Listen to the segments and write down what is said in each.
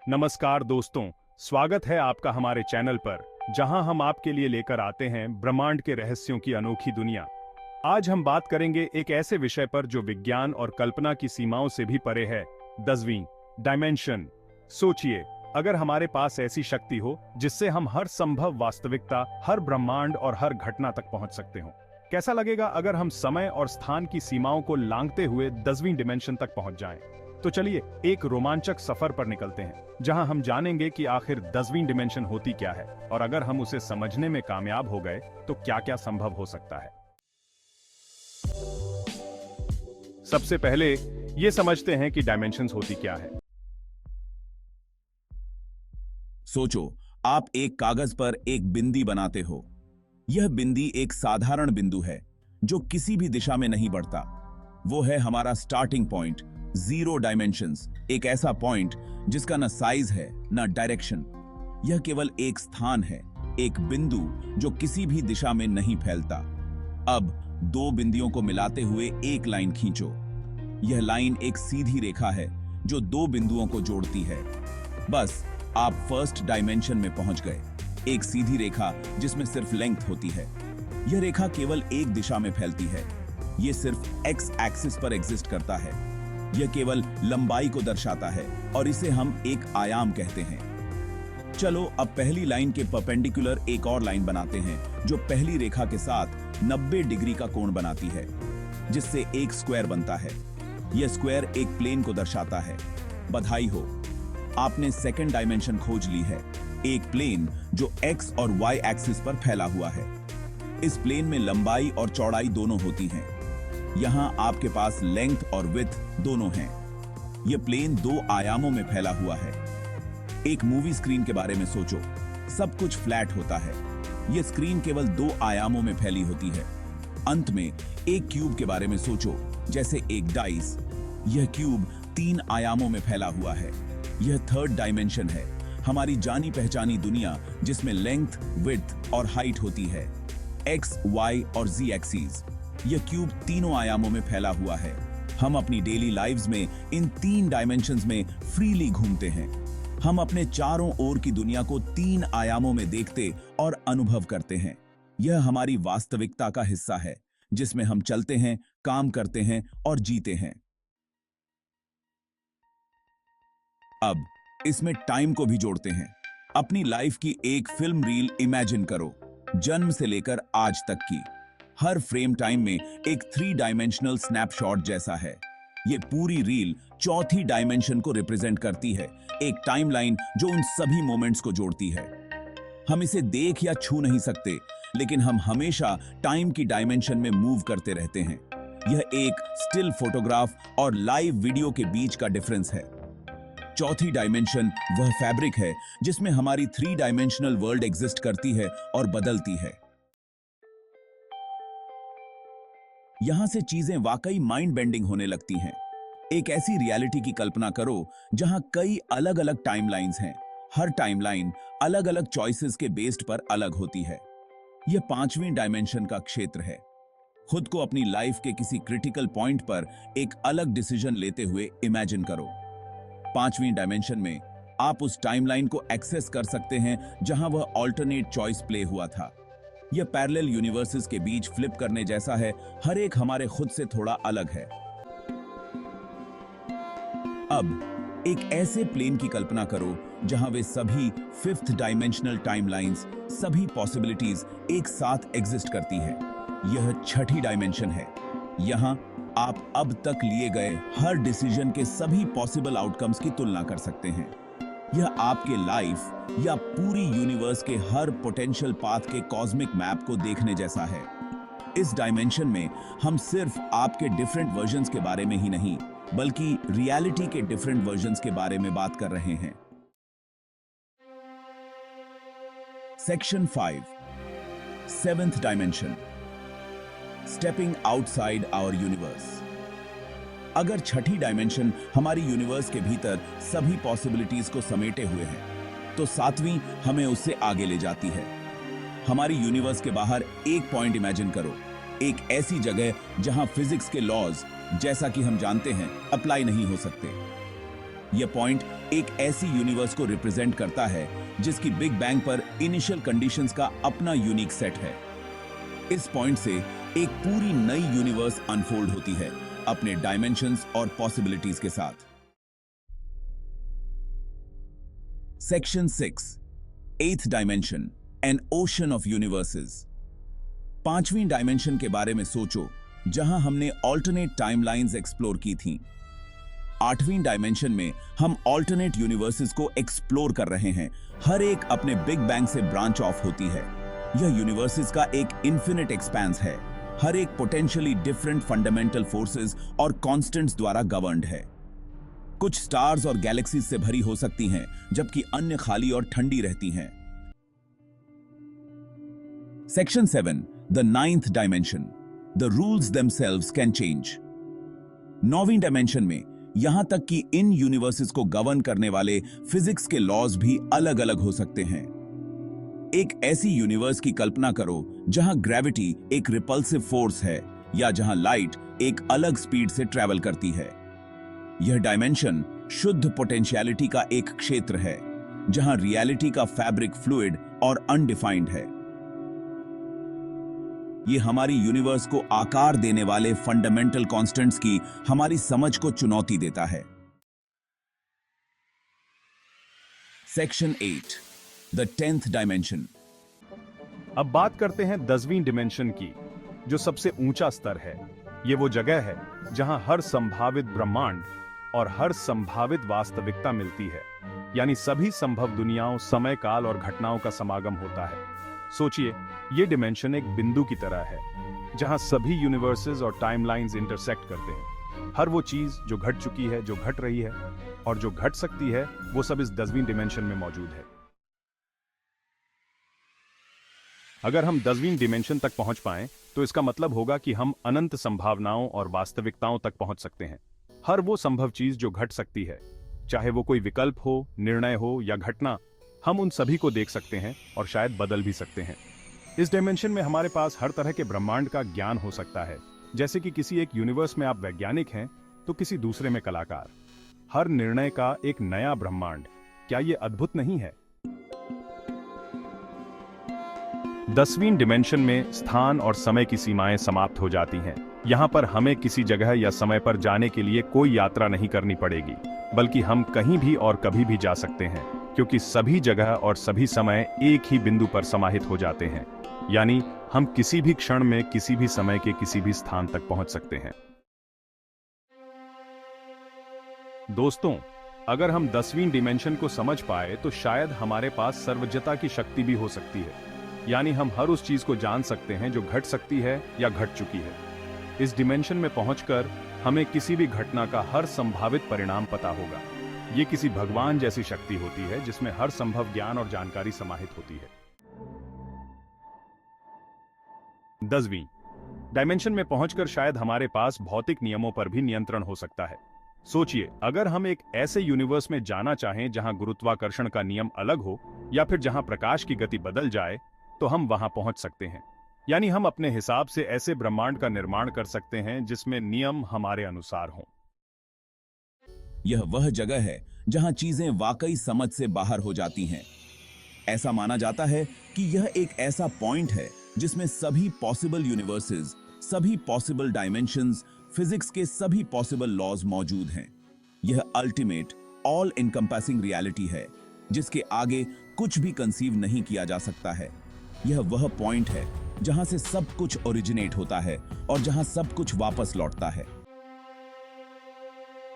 नमस्कार दोस्तों, स्वागत है आपका हमारे चैनल पर, जहां हम आपके लिए लेकर आते हैं ब्रह्मांड के रहस्यों की अनोखी दुनिया। आज हम बात करेंगे एक ऐसे विषय पर जो विज्ञान और कल्पना की सीमाओं से भी परे है, 10वीं डायमेंशन। सोचिए, अगर हमारे पास ऐसी शक्ति हो जिससे हम हर संभव वास्तविकता, हर ब्रह्मांड और हर घटना तक पहुंच सकते हो। कैसा लगेगा अगर हम समय और स्थान की सीमाओं को लांघते हुए 10वीं डिमेंशन तक पहुंच जाएं? तो चलिए एक रोमांचक सफर पर निकलते हैं, जहां हम जानेंगे कि आखिर 10वीं डिमेंशन होती क्या है और अगर हम उसे समझने में कामयाब हो गए तो क्या-क्या संभव हो सकता है। सबसे पहले ये समझते हैं कि डायमेंशंस होती क्या है। सोचो, आप एक कागज पर एक बिंदी बनाते हो। यह बिंदी एक साधारण बिंदु है जो किसी भी दिशा में नहीं बढ़ता। वो है हमारा स्टार्टिंग पॉइंट, 0 डायमेंशंस। एक ऐसा पॉइंट जिसका न साइज है न डायरेक्शन। यह केवल एक स्थान है, एक बिंदु जो किसी भी दिशा में नहीं फैलता। अब 2 बिंदियों को मिलाते हुए एक लाइन खींचो। यह लाइन एक सीधी रेखा है जो 2 बिंदुओं को जोड़ती है। बस आप फर्स्ट डायमेंशन में पहुंच गए। एक सीधी रेखा जिसमें सिर्फ लेंथ होती है। यह रेखा केवल एक दिशा में फैलती है। यह सिर्फ एक्स एक्सिस पर एग्जिस्ट करता है। यह केवल लंबाई को दर्शाता है और इसे हम एक आयाम कहते हैं। चलो अब पहली लाइन के परपेंडिकुलर एक और लाइन बनाते हैं जो पहली रेखा के साथ 90 डिग्री का कोण बनाती है, जिससे एक स्क्वायर बनता है। यह स्क्वायर एक प्लेन को दर्शाता है। बधाई हो, आपने सेकंड डायमेंशन खोज ली है। एक प्लेन जो एक्स और वाई एक्सिस पर फैला हुआ है। इस प्लेन में लंबाई और चौड़ाई दोनों होती हैं। यहां आपके पास लेंथ और विड्थ दोनों हैं। यह प्लेन 2 आयामों में फैला हुआ है। एक मूवी स्क्रीन के बारे में सोचो। सब कुछ फ्लैट होता है। यह स्क्रीन केवल 2 आयामों में फैली होती है। अंत में एक क्यूब के बारे में सोचो, जैसे एक डाइस। यह क्यूब 3 आयामों में फैला हुआ है। यह थर्ड डायमेंशन है, हमारी जानी पहचानी दुनिया जिसमें लेंथ, विड्थ और हाइट होती है। एक्स, वाई और जी एक्सिस। यह क्यूब तीनों आयामों में फैला हुआ है। हम अपनी डेली लाइव्स में इन 3 डायमेंशंस में फ्रीली घूमते हैं। हम अपने चारों ओर की दुनिया को 3 आयामों में देखते और अनुभव करते हैं। यह हमारी वास्तविकता का हिस्सा है जिसमें हम चलते हैं, काम करते हैं और जीते हैं। अब इसमें टाइम को भी जोड़ते हैं। अपनी लाइफ की एक फिल्म रील इमेजिन करो, जन्म से लेकर आज तक की। हर फ्रेम टाइम में एक 3 डायमेंशनल स्नैपशॉट जैसा है। यह पूरी रील चौथी डायमेंशन को रिप्रेजेंट करती है, एक टाइमलाइन जो उन सभी मोमेंट्स को जोड़ती है। हम इसे देख या छू नहीं सकते, लेकिन हम हमेशा टाइम की डायमेंशन में मूव करते रहते हैं। यह एक स्टिल फोटोग्राफ और लाइव वीडियो के बीच का डिफरेंस है। चौथी डायमेंशन वह फैब्रिक है जिसमें हमारी 3 डायमेंशनल वर्ल्ड एग्जिस्ट करती है और बदलती है। यहां से चीजें वाकई माइंड बेंडिंग होने लगती हैं। एक ऐसी रियलिटी की कल्पना करो जहां कई अलग अलग टाइमलाइंस हैं। हर टाइमलाइन अलग अलग चॉइसेस के बेस्ड पर अलग होती है। यह 5वीं डायमेंशन का क्षेत्र है। खुद को अपनी लाइफ के किसी क्रिटिकल पॉइंट पर एक अलग डिसीजन लेते हुए इमेजिन करो। 5वीं डायमेंशन में आप उस टाइमलाइन को एक्सेस कर सकते हैं जहां वह ऑल्टरनेट चॉइस प्ले हुआ था। यह पैरेलल यूनिवर्सेस के बीच फ्लिप करने जैसा है। हर एक हमारे खुद से थोड़ा अलग है। अब एक ऐसे प्लेन की कल्पना करो जहां वे सभी 5th डायमेंशनल टाइमलाइंस, सभी पॉसिबिलिटीज एक साथ एग्जिस्ट करती है। यह 6ठी डायमेंशन है। यहां आप अब तक लिए गए हर डिसीजन के सभी पॉसिबल आउटकम्स की तुलना कर सकते हैं। यह आपके लाइफ या पूरी यूनिवर्स के हर पोटेंशियल पाथ के कॉस्मिक मैप को देखने जैसा है। इस डायमेंशन में हम सिर्फ आपके डिफरेंट वर्जन्स के बारे में ही नहीं, बल्कि रियलिटी के डिफरेंट वर्जन्स के बारे में बात कर रहे हैं। Section 5, 7th dimension, stepping outside our universe. अगर 6ठी डायमेंशन हमारी यूनिवर्स के भीतर सभी पॉसिबिलिटीज को समेटे हुए है, तो 7वीं हमें उससे आगे ले जाती है। हमारी यूनिवर्स के बाहर एक पॉइंट इमेजिन करो, एक ऐसी जगह जहां फिजिक्स के लॉज, जैसा कि हम जानते हैं, अप्लाई नहीं हो सकते। यह पॉइंट एक ऐसी यूनिवर्स को रिप्रेजेंट करता है जिसकी बिग बैंग पर इनिशियल कंडीशंस का अपना यूनिक सेट है। इस पॉइंट से एक पूरी नई यूनिवर्स अनफोल्ड होती है अपने डायमेंशंस और पॉसिबिलिटीज के साथ। Section 6, 8th dimension, an ocean of universes. 5वीं डायमेंशन के बारे में सोचो, जहां हमने ऑल्टरनेट टाइमलाइंस एक्सप्लोर की थीं। 8वीं डायमेंशन में हम ऑल्टरनेट यूनिवर्सेस को एक्सप्लोर कर रहे हैं। हर एक अपने बिग बैंग से ब्रांच ऑफ होती है। यह यूनिवर्सेस का एक इन्फिनिट एक्सपेंस है। हर एक पोटेंशियली डिफरेंट फंडामेंटल फोर्सेस और कांस्टेंट्स द्वारा गवर्नड है। कुछ स्टार्स और गैलेक्सीज से भरी हो सकती हैं, जबकि अन्य खाली और ठंडी रहती हैं। Section 7, the 9th dimension, the rules themselves can change. 9वीं डायमेंशन में यहां तक कि इन यूनिवर्सेस को गवर्न करने वाले फिजिक्स के लॉज भी अलग अलग हो सकते हैं। एक ऐसी यूनिवर्स की कल्पना करो जहां ग्रेविटी एक रिपल्सिव फोर्स है, या जहां लाइट एक अलग स्पीड से ट्रैवल करती है। यह डायमेंशन शुद्ध पोटेंशियलिटी का एक क्षेत्र है, जहां रियलिटी का फैब्रिक फ्लूइड और अनडिफाइंड है। ये हमारी यूनिवर्स को आकार देने वाले फंडामेंटल कांस्टेंट्स की हमारी समझ को चुनौती देता है। Section 8, the 10th dimension. अब बात करते हैं 10वीं डिमेंशन की, जो सबसे ऊंचा स्तर है। ये वो जगह है जहां हर संभावित ब्रह्मांड और हर संभावित वास्तविकता मिलती है, यानी सभी संभव दुनियाओं, समय, काल और घटनाओं का समागम होता है। सोचिए, ये डिमेंशन एक बिंदु की तरह है जहां सभी यूनिवर्सेस और टाइमलाइंस इंटरसेक्ट करते हैं। हर वो चीज जो घट चुकी है, जो घट रही है और जो घट सकती है, वो सब इस 10वीं डिमेंशन में मौजूद है। अगर हम 10वीं डिमेंशन तक पहुंच पाएं, तो इसका मतलब होगा कि हम अनंत संभावनाओं और वास्तविकताओं तक पहुंच सकते हैं। हर वो संभव चीज जो घट सकती है, चाहे वो कोई विकल्प हो, निर्णय हो या घटना, हम उन सभी को देख सकते हैं और शायद बदल भी सकते हैं। इस डायमेंशन में हमारे पास हर तरह के ब्रह्मांड का ज्ञान हो सकता है। जैसे कि किसी एक यूनिवर्स में आप वैज्ञानिक हैं, तो किसी दूसरे में कलाकार। हर निर्णय का एक नया ब्रह्मांड। क्या ये अद्भुत नहीं है? 10वीं डिमेंशन में स्थान और समय की सीमाएं समाप्त हो जाती हैं। यहाँ पर हमें किसी जगह या समय पर जाने के लिए कोई यात्रा नहीं करनी पड़ेगी, बल्कि हम कहीं भी और कभी भी जा सकते हैं, क्योंकि सभी जगह और सभी समय एक ही बिंदु पर समाहित हो जाते हैं। यानी हम किसी भी क्षण में किसी भी समय के किसी भी स्थान तक पहुंच सकते हैं। दोस्तों, अगर हम 10वीं डिमेंशन को समझ पाए, तो शायद हमारे पास सर्वज्ञता की शक्ति भी हो सकती है। यानी हम हर उस चीज को जान सकते हैं जो घट सकती है या घट चुकी है। इस डिमेंशन में पहुंचकर हमें किसी भी घटना का हर संभावित परिणाम पता होगा। ये किसी भगवान जैसी शक्ति होती है जिसमें हर संभव ज्ञान और जानकारी समाहित होती है। 10वीं डायमेंशन में पहुंचकर शायद हमारे पास भौतिक नियमों पर भी नियंत्रण हो सकता है। सोचिए, अगर हम एक ऐसे यूनिवर्स में जाना चाहें जहां गुरुत्वाकर्षण का नियम अलग हो, या फिर जहां प्रकाश की गति बदल जाए, तो हम वहां पहुंच सकते हैं। यानी हम अपने हिसाब से ऐसे ब्रह्मांड का निर्माण कर सकते हैं जिसमें नियम हमारे अनुसार हों। यह वह जगह है जहां चीजें वाकई समझ से बाहर हो जाती हैं। ऐसा माना जाता है कि यह एक ऐसा पॉइंट है जिसमें सभी पॉसिबल यूनिवर्सेस, सभी पॉसिबल डायमेंशंस, फिजिक्स के सभी पॉसिबल लॉज मौजूद हैं। यह अल्टीमेट, ऑल इनकम्पासिंग रियलिटी है, जिसके आगे कुछ भी कंसीव नहीं किया जा सकता है। यह वह पॉइंट है जहां से सब कुछ ओरिजिनेट होता है और जहां सब कुछ वापस लौटता है।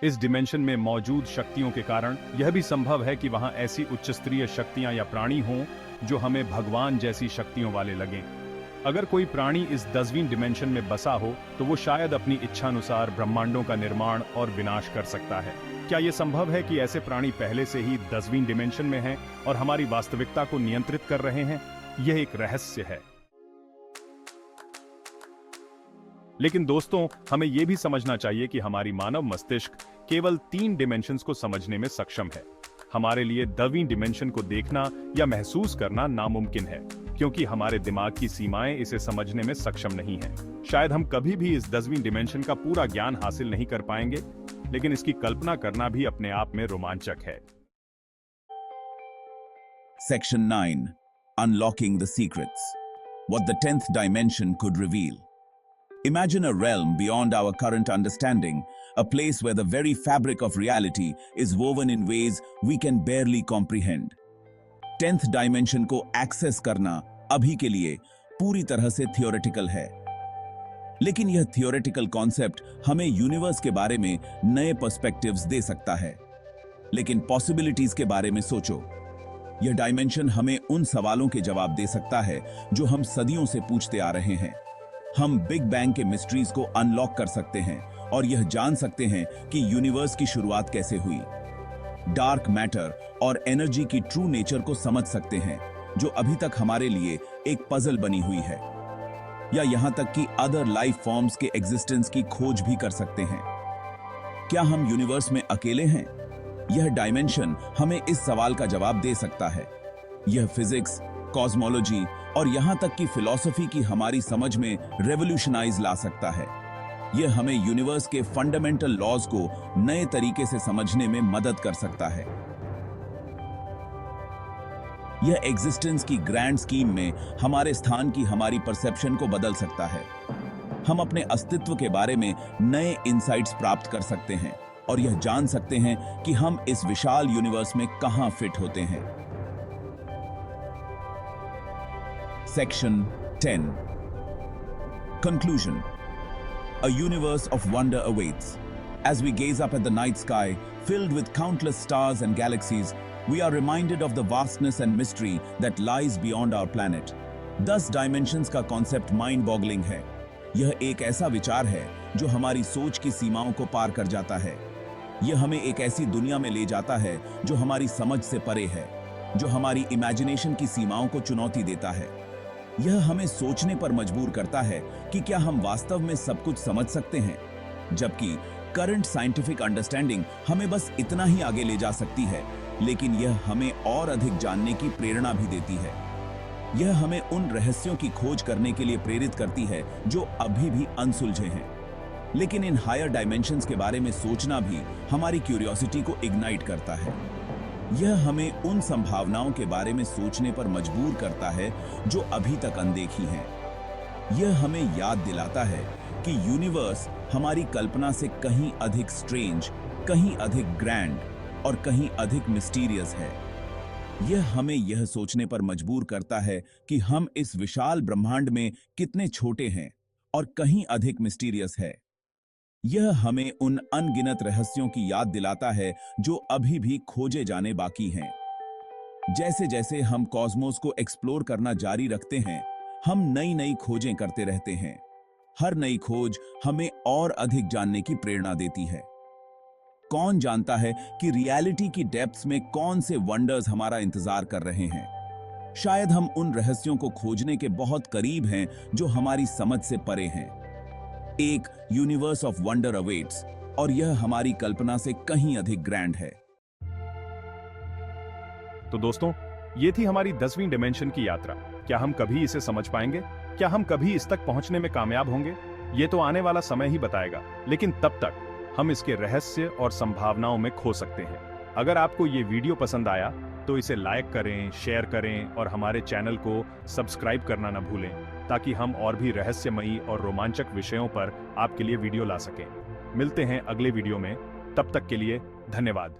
इस डिमेंशन में मौजूद शक्तियों के कारण यह भी संभव है कि वहां ऐसी उच्च स्तरीय शक्तियां या प्राणी हों जो हमें भगवान जैसी शक्तियों वाले लगें। अगर कोई प्राणी इस 10वीं डिमेंशन में बसा हो, तो वो शायद अपनी इच्छानुसार ब्रह्मांडों का निर्माण और विनाश कर सकता है। क्या यह संभव है कि ऐसे प्राणी पहले से ही 10वीं डिमेंशन में हैं और हमारी वास्तविकता को नियंत्रित कर रहे हैं? यह एक रहस्य है। लेकिन दोस्तों, हमें यह भी समझना चाहिए कि हमारी मानव मस्तिष्क केवल 3 डिमेंशंस को समझने में सक्षम है। हमारे लिए 10वीं डिमेंशन को देखना या महसूस करना नामुमकिन है, क्योंकि हमारे दिमाग की सीमाएं इसे समझने में सक्षम नहीं हैं। शायद हम कभी भी इस 10वीं डिमेंशन का पूरा ज्ञान हासिल नहीं कर पाएंगे, लेकिन इसकी कल्पना करना भी अपने आप में रोमांचक है। Section 9. Unlocking the secrets. What the 10th dimension could reveal. Imagine a realm beyond our current understanding, a place where the very fabric of reality is woven in ways we can barely comprehend. 10th dimension को access करना अभी के लिए पूरी तरह से theoretical है, लेकिन यह थियोरेटिकल कॉन्सेप्ट हमें यूनिवर्स के बारे में नए पर्सपेक्टिव्स दे सकता है। लेकिन पॉसिबिलिटीज के बारे में सोचो। यह डायमेंशन हमें उन सवालों के जवाब दे सकता है जो हम सदियों से पूछते आ रहे हैं। हम बिग बैंग के मिस्ट्रीज को अनलॉक कर सकते हैं और यह जान सकते हैं कि यूनिवर्स की शुरुआत कैसे हुई। डार्क मैटर और एनर्जी की ट्रू नेचर को समझ सकते हैं, जो अभी तक हमारे लिए एक पजल बनी हुई है। या यहां तक कि अदर लाइफ फॉर्म्स के एग्जिस्टेंस की खोज भी कर सकते हैं। क्या हम यूनिवर्स में अकेले हैं? यह डायमेंशन हमें इस सवाल का जवाब दे सकता है। यह फिजिक्स, कॉस्मोलॉजी और यहां तक कि फिलॉसफी की हमारी समझ में रेवोल्यूशनाइज ला सकता है। यह हमें यूनिवर्स के फंडामेंटल लॉज को नए तरीके से समझने में मदद कर सकता है। यह एग्जिस्टेंस की ग्रैंड स्कीम में हमारे स्थान की हमारी परसेप्शन को बदल सकता है। हम अपने अस्तित्व के बारे में नए इंसाइट्स प्राप्त कर सकते हैं और यह जान सकते हैं कि हम इस विशाल यूनिवर्स में कहां फिट होते हैं। Section 10. Conclusion. A universe of wonder awaits. As we gaze up at the night sky, filled with countless stars and galaxies, we are reminded of the vastness and mystery that lies beyond our planet. 10 dimensions का concept mind-boggling है। यह एक ऐसा विचार है जो हमारी सोच की सीमाओं को पार कर जाता है। यह हमें एक ऐसी दुनिया में ले जाता है जो हमारी समझ से परे है, जो हमारी इमेजिनेशन की सीमाओं को चुनौती देता है। यह हमें सोचने पर मजबूर करता है कि क्या हम वास्तव में सब कुछ समझ सकते हैं, जबकि करंट साइंटिफिक अंडरस्टैंडिंग हमें बस इतना ही आगे ले जा सकती है, लेकिन यह हमें और अधिक जानने की प्रेरणा भी देती है। यह हमें उन रहस्यों की खोज करने के लिए प्रेरित करती है जो अभी भी अनसुलझे हैं। लेकिन इन हायर डायमेंशंस के बारे में सोचना भी हमारी क्यूरियोसिटी को इग्नाइट करता है। यह हमें उन संभावनाओं के बारे में सोचने पर मजबूर करता है जो अभी तक अनदेखी हैं। यह हमें याद दिलाता है कि यूनिवर्स हमारी कल्पना से कहीं अधिक स्ट्रेंज, कहीं अधिक ग्रैंड और कहीं अधिक मिस्टीरियस है। यह हमें यह सोचने पर मजबूर करता है कि हम इस विशाल ब्रह्मांड में कितने छोटे हैं और कहीं अधिक मिस्टीरियस है। यह हमें उन अनगिनत रहस्यों की याद दिलाता है जो अभी भी खोजे जाने बाकी हैं। जैसे जैसे हम कॉस्मोस को एक्सप्लोर करना जारी रखते हैं, हम नई नई खोजें करते रहते हैं। हर नई खोज हमें और अधिक जानने की प्रेरणा देती है। कौन जानता है कि रियलिटी की डेप्थ्स में कौन से वंडर्स हमारा इंतजार कर रहे हैं। शायद हम उन रहस्यों को खोजने के बहुत करीब हैं जो हमारी समझ से परे हैं। एक यूनिवर्स ऑफ वंडर अवेट्स और यह हमारी कल्पना से कहीं अधिक ग्रैंड है। तो दोस्तों, ये थी हमारी 10वीं डिमेंशन की यात्रा। क्या हम कभी इसे समझ पाएंगे? क्या हम कभी इस तक पहुंचने में कामयाब होंगे? ये तो आने वाला समय ही बताएगा, लेकिन तब तक हम इसके रहस्य और संभावनाओं में खो सकते हैं। अगर आपको ये वीडियो पसंद आया तो इसे लाइक करें, शेयर करें और हमारे चैनल को सब्सक्राइब करना न भूलें, ताकि हम और भी रहस्यमयी और रोमांचक विषयों पर आपके लिए वीडियो ला सकें। मिलते हैं अगले वीडियो में, तब तक के लिए धन्यवाद।